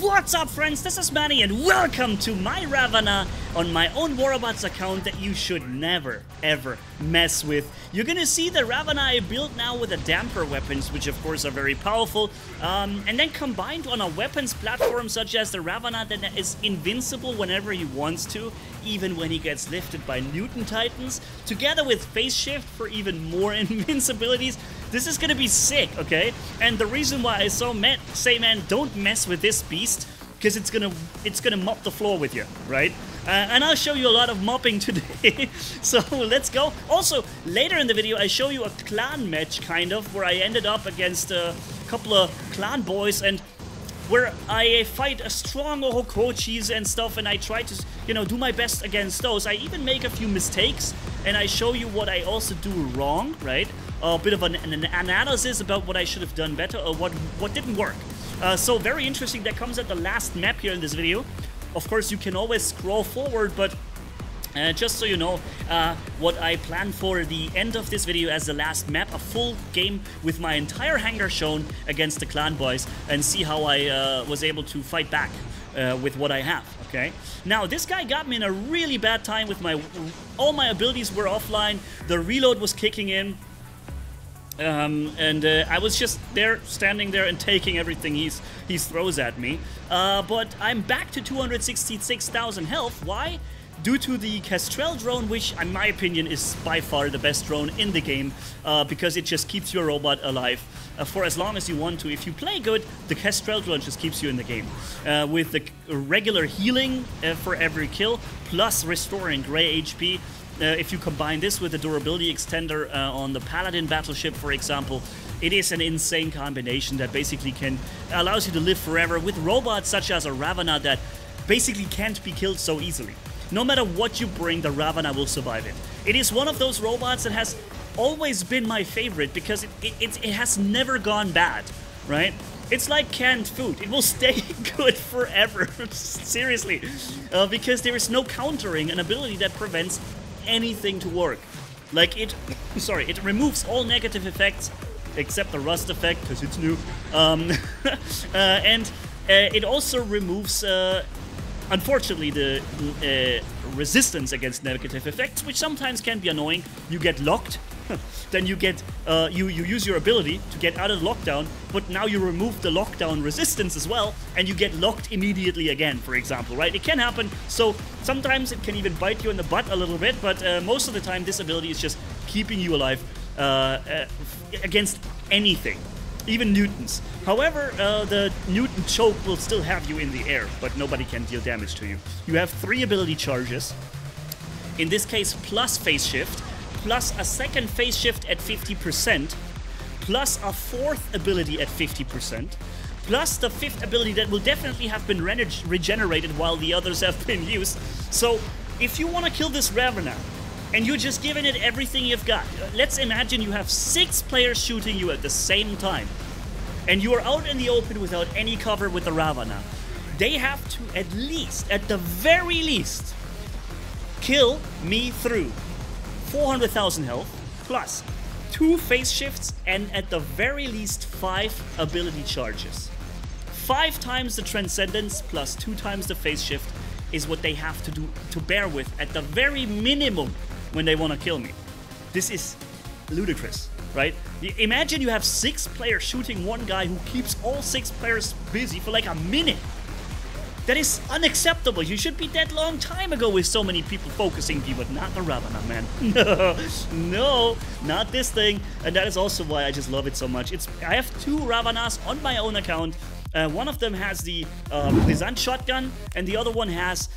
What's up, friends? This is Manny, and welcome to my Ravana on my own Robots account that you should never, ever mess with. You're gonna see the Ravana I built now with the damper weapons, which of course are very powerful, and then combined on a weapons platform such as the Ravana that is invincible whenever he wants to, even when he gets lifted by Mutant Titans, together with Phase Shift for even more invincibilities. This is gonna be sick, okay? And the reason why I say, man, don't mess with this beast, because it's gonna mop the floor with you, right? And I'll show you a lot of mopping today. So let's go. Also, later in the video, I show you a clan match, kind of, where I ended up against a couple of clan boys, and where I fight a strong Ohokochis and stuff, and I try to, you know, do my best against those. I even make a few mistakes, and I show you what I also do wrong, right? A bit of an analysis about what I should have done better, or what didn't work. So very interesting. That comes at the last map here in this video. Of course, you can always scroll forward, but just so you know, what I plan for the end of this video as the last map, a full game with my entire hangar shown against the clan boys, and see how I was able to fight back with what I have, okay? Now, this guy got me in a really bad time with all my abilities were offline, the reload was kicking in, and I was just there, standing there and taking everything he throws at me. But I'm back to 266,000 health. Why? Due to the Kestrel drone, which in my opinion is by far the best drone in the game, because it just keeps your robot alive for as long as you want to. If you play good, the Kestrel drone just keeps you in the game. With the regular healing for every kill, plus restoring gray HP. If you combine this with the durability extender on the Paladin battleship, for example, it is an insane combination that basically allows you to live forever with robots such as a Ravana that basically can't be killed so easily. No matter what you bring, the Ravana will survive it. It is one of those robots that has always been my favorite because it has never gone bad, right? It's like canned food. It will stay good forever, seriously, because there is no countering an ability that prevents anything to work. Like it removes all negative effects except the rust effect because it's new, and it also removes unfortunately the resistance against negative effects, which sometimes can be annoying. You get locked, then you get you use your ability to get out of lockdown, but now you remove the lockdown resistance as well, and you get locked immediately again, for example, right? It can happen, so sometimes it can even bite you in the butt a little bit, but most of the time this ability is just keeping you alive against anything, even mutants. However, the mutant choke will still have you in the air, but nobody can deal damage to you. You have 3 ability charges, in this case plus phase shift, plus a second phase shift at 50%, plus a 4th ability at 50%, plus the 5th ability that will definitely have been regenerated while the others have been used. So, if you want to kill this Ravana, and you're just giving it everything you've got, let's imagine you have 6 players shooting you at the same time, and you are out in the open without any cover with the Ravana. They have to at least, at the very least, kill me through 400,000 health, plus 2 phase shifts, and at the very least 5 ability charges. 5 times the Transcendence plus 2 times the phase shift is what they have to do to bear with at the very minimum when they want to kill me. This is ludicrous, right? Imagine you have 6 players shooting one guy who keeps all 6 players busy for like a minute. That is unacceptable. You should be dead long time ago with so many people focusing you, but not the Ravana, man. No, not this thing. And that is also why I just love it so much. I have 2 Ravanas on my own account. One of them has the Blizzard shotgun, and the other one has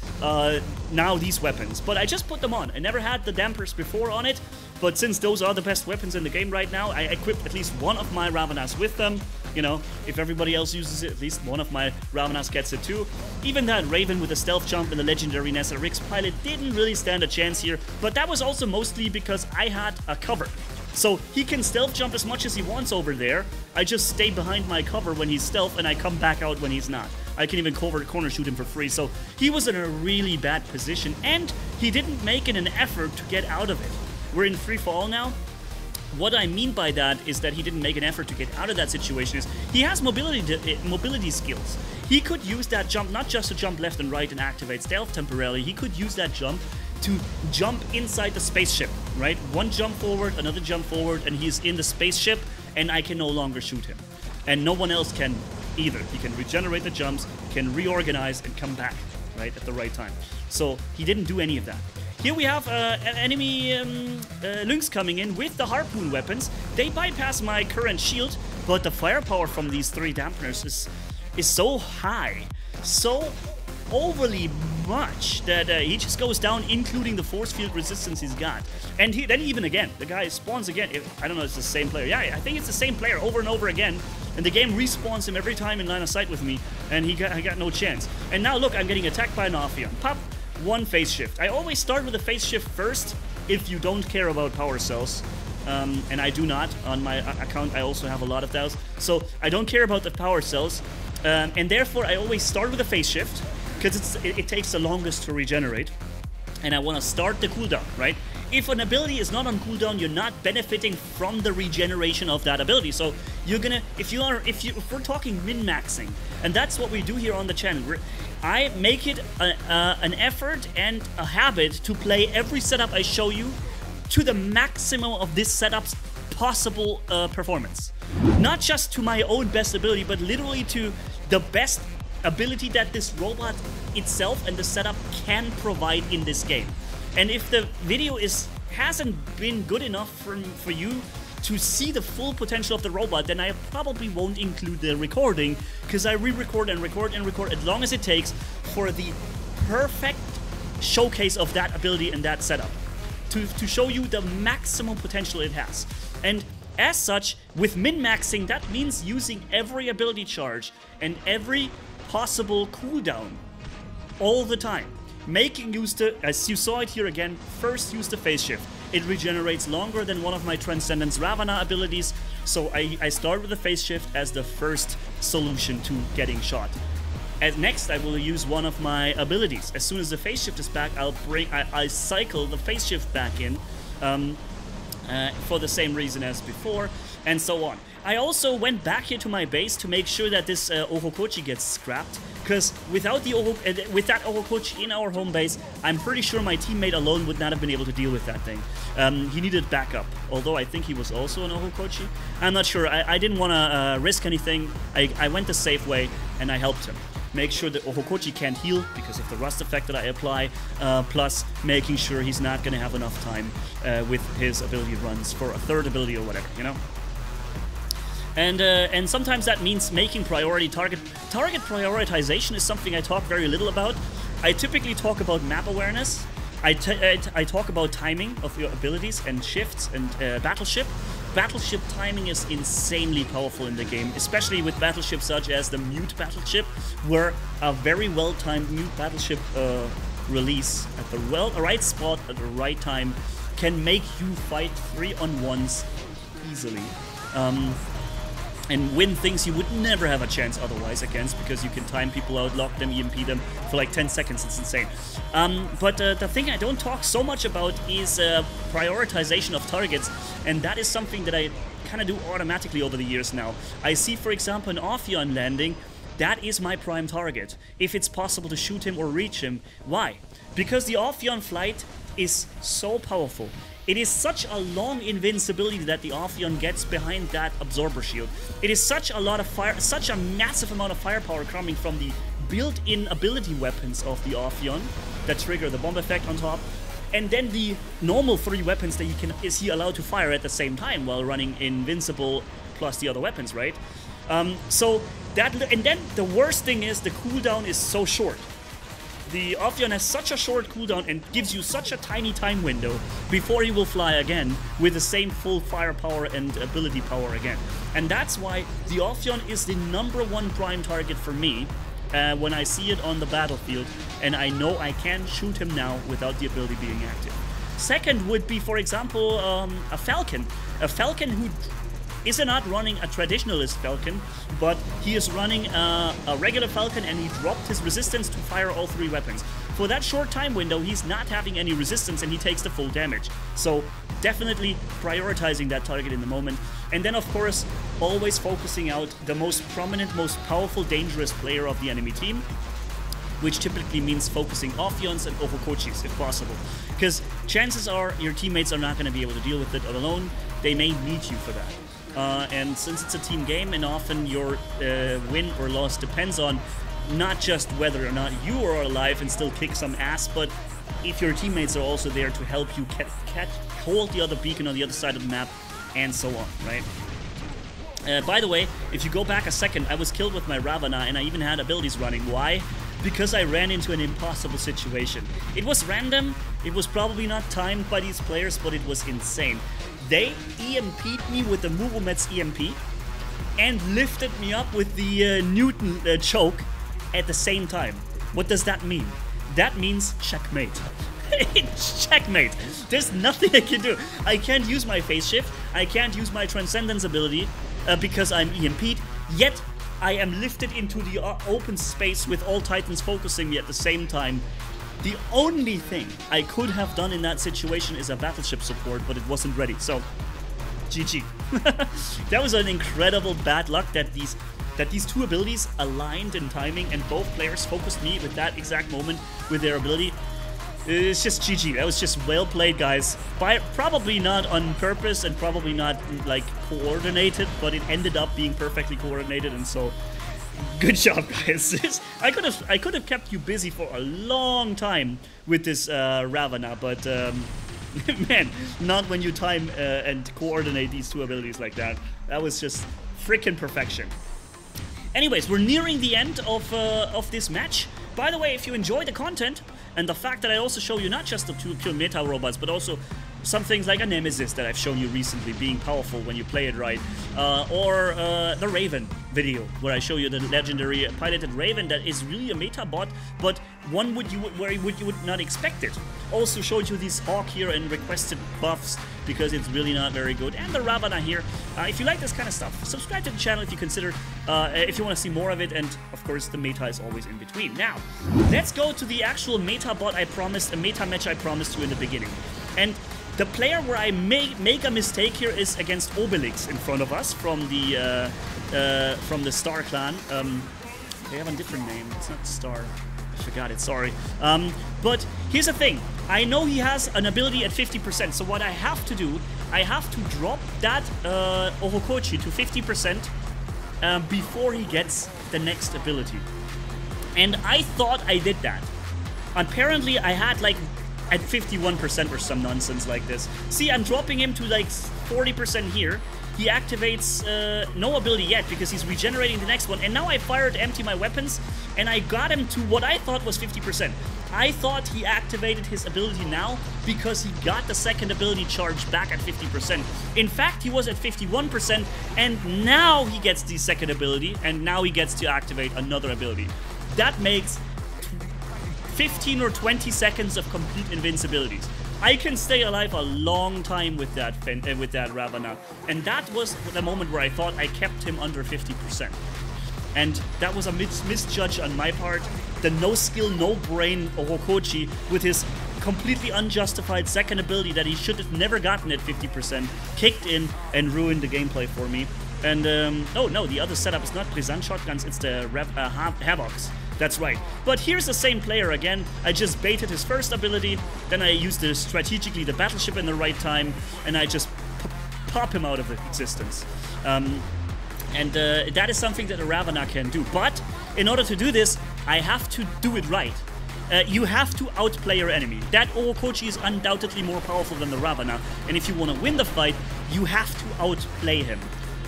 now these weapons. But I just put them on. I never had the dampers before on it, but since those are the best weapons in the game right now, I equipped at least one of my Ravanas with them. You know, if everybody else uses it, at least one of my Ravanas gets it too. Even that Raven with the stealth jump and the legendary SRX pilot didn't really stand a chance here, but that was also mostly because I had a cover. So he can stealth jump as much as he wants over there. I just stay behind my cover when he's stealth, and I come back out when he's not. I can even corner shoot him for free. So he was in a really bad position, and he didn't make it an effort to get out of it. We're in free for all now. What I mean by that is that he didn't make an effort to get out of that situation. Is he has mobility skills. He could use that jump not just to jump left and right and activate stealth temporarily. He could use that jump to jump inside the spaceship, right? One jump forward, another jump forward, and he's in the spaceship, and I can no longer shoot him. And no one else can either. He can regenerate the jumps, can reorganize, and come back, right, at the right time. So he didn't do any of that. Here we have enemy Lynx coming in with the harpoon weapons. They bypass my current shield, but the firepower from these 3 dampeners is so high, so overly much that he just goes down, including the force field resistance he's got. And then even again, the guy spawns again. I don't know, it's the same player. Yeah, I think it's the same player over and over again. And the game respawns him every time in line of sight with me, and he got no chance. And now look, I'm getting attacked by an Ophion. Pop, 1 phase shift. I always start with a phase shift first if you don't care about power cells. And I do not. On my account, I also have a lot of those. So I don't care about the power cells. And therefore, I always start with a phase shift, because it takes the longest to regenerate. And I want to start the cooldown, right? If an ability is not on cooldown, you're not benefiting from the regeneration of that ability. So you're gonna, if we're talking min-maxing, and that's what we do here on the channel. I make it an effort and a habit to play every setup I show you to the maximum of this setup's possible performance. Not just to my own best ability, but literally to the best ability that this robot itself and the setup can provide in this game. And if the video hasn't been good enough for you to see the full potential of the robot, then I probably won't include the recording, because I re-record and record and record as long as it takes for the perfect showcase of that ability and that setup to show you the maximum potential it has. And as such, with min-maxing, that means using every ability charge and every possible cooldown all the time. Making use to, as you saw it here again, first use the phase shift. It regenerates longer than one of my Transcendence Ravana abilities, so I start with the phase shift as the first solution to getting shot. Next, I will use one of my abilities. As soon as the phase shift is back, I cycle the phase shift back in for the same reason as before, and so on. I also went back here to my base to make sure that this Ohokochi gets scrapped, because without with that Ohokochi in our home base, I'm pretty sure my teammate alone would not have been able to deal with that thing. He needed backup, although I think he was also an Ohokochi. I'm not sure. I didn't want to risk anything. I went the safe way, and I helped him. Make sure that Ohokochi can't heal because of the rust effect that I apply, plus making sure he's not going to have enough time with his ability runs for a third ability or whatever, you know? And sometimes that means making priority target prioritization is something I talk very little about. I typically talk about map awareness. I talk about timing of your abilities and shifts and battleship. Battleship timing is insanely powerful in the game, especially with battleships such as the Mute battleship, where a very well-timed Mute battleship release at the right spot at the right time can make you fight 3-on-1s easily. And win things you would never have a chance otherwise against, because you can time people out, lock them, EMP them for like 10 seconds. It's insane. But the thing I don't talk so much about is prioritization of targets, and that is something that I kind of do automatically over the years now. I see, for example, an Ophion landing. That is my prime target, if it's possible to shoot him or reach him. Why? Because the Ophion flight is so powerful. It is such a long invincibility that the Ophion gets behind that absorber shield. It is such a lot of fire, such a massive amount of firepower coming from the built-in ability weapons of the Ophion that trigger the bomb effect on top, and then the normal 3 weapons that is he allowed to fire at the same time while running invincible plus the other weapons, right? So that, and then the worst thing is the cooldown is so short. The Ophion has such a short cooldown and gives you such a tiny time window before he will fly again with the same full firepower and ability power again. And that's why the Ophion is the #1 prime target for me when I see it on the battlefield, and I know I can shoot him now without the ability being active. Second would be, for example, a Falcon. A Falcon who is not running a traditionalist Falcon, but he is running a regular Falcon, and he dropped his resistance to fire all 3 weapons. For that short time window, he's not having any resistance, and he takes the full damage. So definitely prioritizing that target in the moment. And then, of course, always focusing out the most prominent, most powerful, dangerous player of the enemy team, which typically means focusing Ophions and Ohokochis if possible. Because chances are your teammates are not going to be able to deal with it alone. They may need you for that. And since it's a team game, and often your win or loss depends on not just whether or not you are alive and still kick some ass, but if your teammates are also there to help you hold the other beacon on the other side of the map, and so on, right? By the way, if you go back a second, I was killed with my Ravana, and I even had abilities running. Why? Because I ran into an impossible situation. It was random, it was probably not timed by these players, but it was insane. They EMP'd me with the Muromet's EMP, and lifted me up with the Newton choke at the same time. What does that mean? That means checkmate. It's checkmate. There's nothing I can do. I can't use my phase shift, I can't use my transcendence ability because I'm EMP'd, yet I am lifted into the open space with all titans focusing me at the same time. The only thing I could have done in that situation is a battleship support, but it wasn't ready, so GG. That was an incredible bad luck that these 2 abilities aligned in timing, and both players focused me with that exact moment with their ability. It's just GG. That was just well played, guys. Probably not on purpose and probably not like coordinated, but it ended up being perfectly coordinated, and so good job, guys. I could have kept you busy for a long time with this Ravana, but man, not when you time and coordinate these 2 abilities like that. That was just freaking perfection. Anyways, we're nearing the end of this match. By the way, if you enjoy the content, and the fact that I also show you not just the 2 pure meta robots, but also some things like a Nemesis that I've shown you recently being powerful when you play it right, or the Raven video where I show you the legendary piloted Raven that is really a meta bot, but one where you would not expect it. Also showed you this Hawk here and requested buffs because it's really not very good, and the Ravana here. If you like this kind of stuff, subscribe to the channel if you consider, if you want to see more of it, and of course the meta is always in between. Now, let's go to the actual meta bot I promised, a meta match I promised you in the beginning. And the player where I make a mistake here is against Obelix in front of us from the Star clan. They have a different name. It's not Star. I forgot it. Sorry. But here's the thing. I know he has an ability at 50%. So what I have to do, I have to drop that Ohokochi to 50% before he gets the next ability. And I thought I did that. Apparently, I had like at 51% or some nonsense like this. See, I'm dropping him to like 40% here. He activates no ability yet because he's regenerating the next one. And now I fired to empty my weapons, and I got him to what I thought was 50%. I thought he activated his ability now because he got the second ability charge back at 50%. In fact, he was at 51%, and now he gets the second ability, and now he gets to activate another ability. That makes 15 or 20 seconds of complete invincibilities. I can stay alive a long time with that Ravana, and that was the moment where I thought I kept him under 50%. And that was a misjudge on my part. The no skill, no brain Ohokochi with his completely unjustified second ability that he should have never gotten at 50% kicked in and ruined the gameplay for me. And oh no, the other setup is not Brisant shotguns, it's the Havocs. That's right. But here's the same player again. I just baited his first ability, then I used strategically the battleship in the right time, and I just pop him out of existence. That is something that a Ravana can do. But in order to do this, I have to do it right. You have to outplay your enemy. That Ohokochi is undoubtedly more powerful than the Ravana, and if you want to win the fight, you have to outplay him.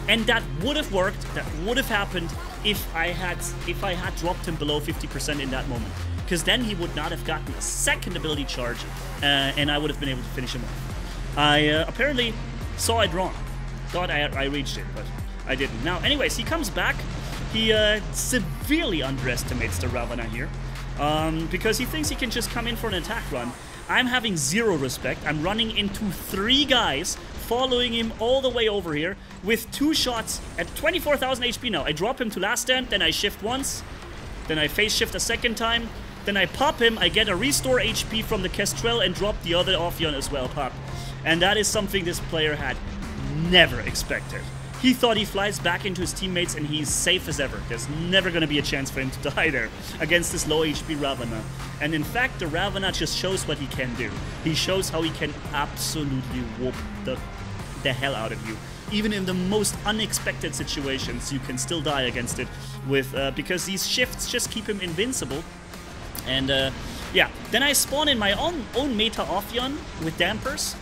And that would have worked, that would have happened if I had dropped him below 50% in that moment. Because then he would not have gotten a second ability charge, and I would have been able to finish him off. I apparently saw it wrong. Thought I reached it, but I didn't. Now, anyways, he comes back. He severely underestimates the Ravana here, because he thinks he can just come in for an attack run. I'm having zero respect. I'm running into 3 guys, following him all the way over here with 2 shots at 24,000 HP now. I drop him to last stand, then I shift once, then I phase shift a second time, then I pop him, I get a restore HP from the Kestrel and drop the other Ophion as well, pop. And that is something this player had never expected. He thought he flies back into his teammates and he's safe as ever. There's never going to be a chance for him to die there against this low HP Ravana. And in fact, the Ravana just shows what he can do. He shows how he can absolutely whoop the hell out of you. Even in the most unexpected situations, you can still die against it with because these shifts just keep him invincible. And yeah, then I spawn in my own meta Ophion with dampers.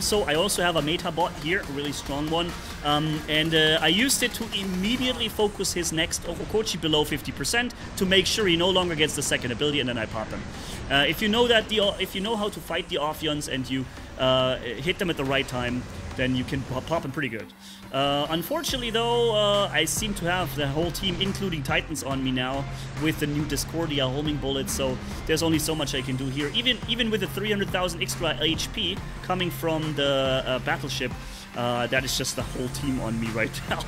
So I also have a meta bot here, a really strong one, and I used it to immediately focus his next Okochi below 50% to make sure he no longer gets the second ability, and then I pop him. If you know how to fight the Ophions and you hit them at the right time, then you can pop him pretty good. Unfortunately though, I seem to have the whole team, including Titans, on me now with the new Discordia homing bullets, so there's only so much I can do here. Even with the 300,000 extra HP coming from the battleship, that is just the whole team on me right now.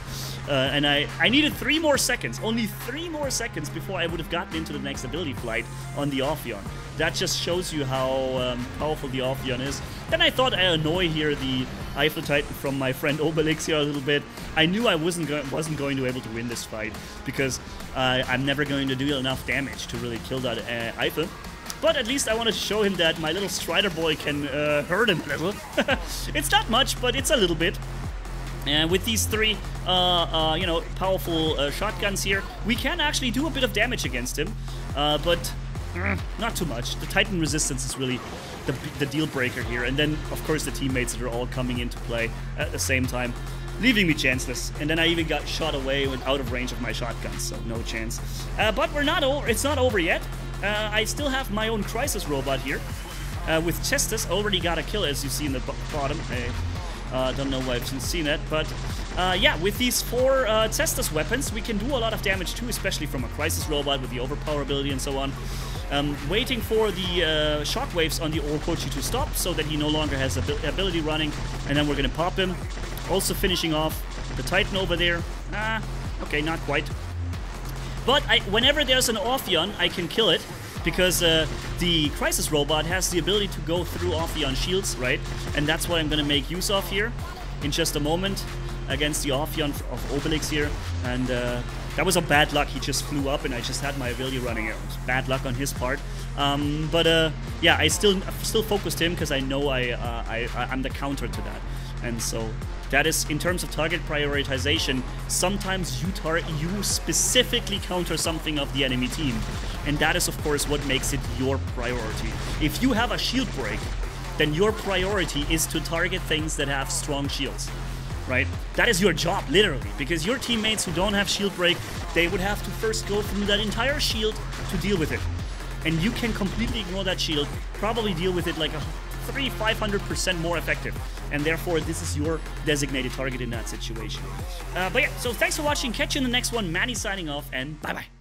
And I needed 3 more seconds, only 3 more seconds before I would have gotten into the next ability flight on the Ophion. That just shows you how powerful the Ophion is. Then I thought I annoy here the Eiffel Titan from my friend Obelix here a little bit. I knew I wasn't going to be able to win this fight because I'm never going to do enough damage to really kill that Eiffel. But at least I wanted to show him that my little Strider boy can hurt him a little. It's not much, but it's a little bit. And with these 3, you know, powerful shotguns here, we can actually do a bit of damage against him, but not too much. The Titan resistance is really the deal breaker here, and then of course the teammates that are all coming into play at the same time, leaving me chanceless. And then I even got shot away with out of range of my shotguns, so no chance. But we're not over. It's not over yet. I still have my own Crisis robot here with Chestus. Already got a kill, as you see in the bottom. I don't know why I've seen it, but yeah, with these 4 Cestus weapons, we can do a lot of damage too, especially from a Crisis robot with the overpower ability and so on. Waiting for the shockwaves on the Orokochi to stop so that he no longer has ability running, and then we're gonna pop him. Also finishing off the Titan over there. Okay, not quite. But whenever there's an Ophion, I can kill it, because the Crisis Robot has the ability to go through Ophion shields, right? And that's what I'm going to make use of here in just a moment against the Ophion of Obelix here. And that was a bad luck. He just flew up and I just had my ability running. It was bad luck on his part. But yeah, I still focused him because I know I'm the counter to that. And so that is, in terms of target prioritization, sometimes you specifically counter something of the enemy team. And that is, of course, what makes it your priority. If you have a shield break, then your priority is to target things that have strong shields, right? That is your job, literally, because your teammates who don't have shield break, they would have to first go through that entire shield to deal with it. And you can completely ignore that shield, probably deal with it like a 500% more effective, and therefore this is your designated target in that situation. But yeah, so thanks for watching, catch you in the next one. Manny signing off, and bye bye.